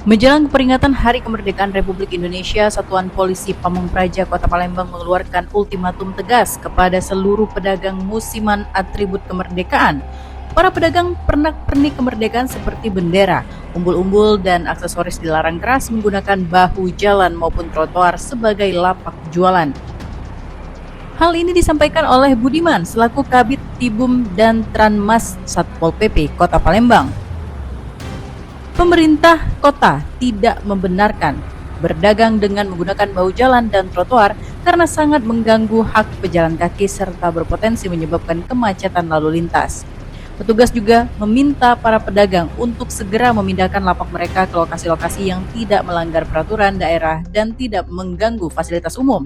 Menjelang peringatan Hari Kemerdekaan Republik Indonesia, Satuan Polisi Pamung Praja Kota Palembang mengeluarkan ultimatum tegas kepada seluruh pedagang musiman atribut kemerdekaan. Para pedagang pernak-pernik kemerdekaan seperti bendera, umbul-umbul, dan aksesoris dilarang keras menggunakan bahu jalan maupun trotoar sebagai lapak jualan. Hal ini disampaikan oleh Budiman selaku Kabid Tibum dan Tranmas Satpol PP Kota Palembang. Pemerintah kota tidak membenarkan berdagang dengan menggunakan bahu jalan dan trotoar karena sangat mengganggu hak pejalan kaki serta berpotensi menyebabkan kemacetan lalu lintas. Petugas juga meminta para pedagang untuk segera memindahkan lapak mereka ke lokasi-lokasi yang tidak melanggar peraturan daerah dan tidak mengganggu fasilitas umum.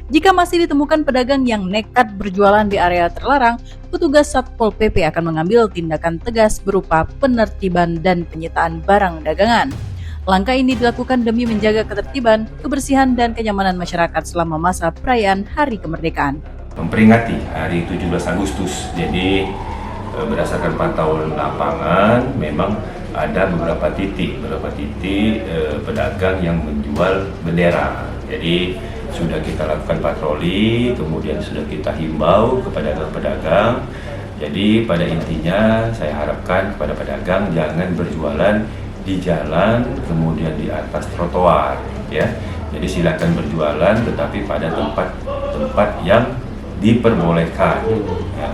Jika masih ditemukan pedagang yang nekat berjualan di area terlarang, petugas Satpol PP akan mengambil tindakan tegas berupa penertiban dan penyitaan barang dagangan. Langkah ini dilakukan demi menjaga ketertiban, kebersihan, dan kenyamanan masyarakat selama masa perayaan Hari Kemerdekaan. Memperingati hari 17 Agustus, jadi berdasarkan pantauan lapangan memang ada beberapa titik pedagang yang menjual bendera. Jadi sudah kita lakukan patroli, kemudian sudah kita himbau kepada pedagang. Jadi pada intinya saya harapkan kepada pedagang jangan berjualan di jalan, kemudian di atas trotoar, ya. Jadi silakan berjualan, tetapi pada tempat yang diperbolehkan. Ya.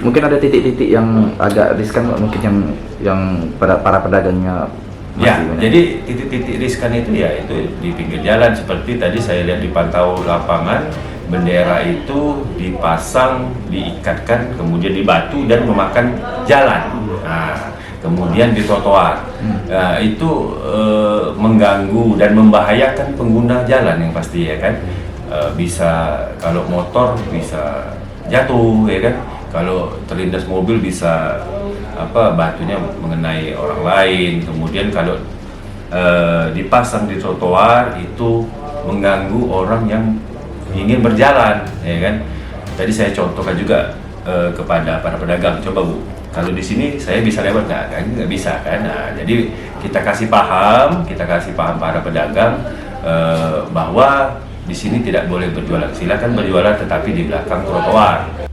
Mungkin ada titik-titik yang agak riskan, mungkin yang para pedagangnya. Ya, jadi titik-titik riskan itu ya itu di pinggir jalan, seperti tadi saya lihat di pantau lapangan, bendera itu dipasang, diikatkan, kemudian di batu dan memakan jalan. Nah, kemudian di trotoar, itu mengganggu dan membahayakan pengguna jalan yang pasti, ya kan. Bisa kalau motor bisa jatuh, ya kan. Kalau terlindas mobil bisa batunya mengenai orang lain. Kemudian kalau dipasang di trotoar itu mengganggu orang yang ingin berjalan, ya kan. Tadi saya contohkan juga kepada para pedagang, coba Bu, kalau di sini saya bisa lewat nggak bisa kan. Nah, jadi kita kasih paham para pedagang bahwa di sini tidak boleh berjualan. Silakan berjualan tetapi di belakang trotoar.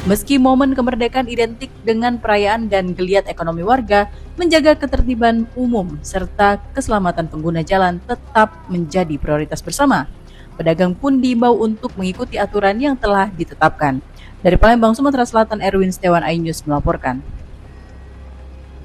Meski momen kemerdekaan identik dengan perayaan dan geliat ekonomi warga, menjaga ketertiban umum serta keselamatan pengguna jalan tetap menjadi prioritas bersama. Pedagang pun diimbau untuk mengikuti aturan yang telah ditetapkan. Dari Palembang, Sumatera Selatan, Erwin Setiawan, iNews melaporkan.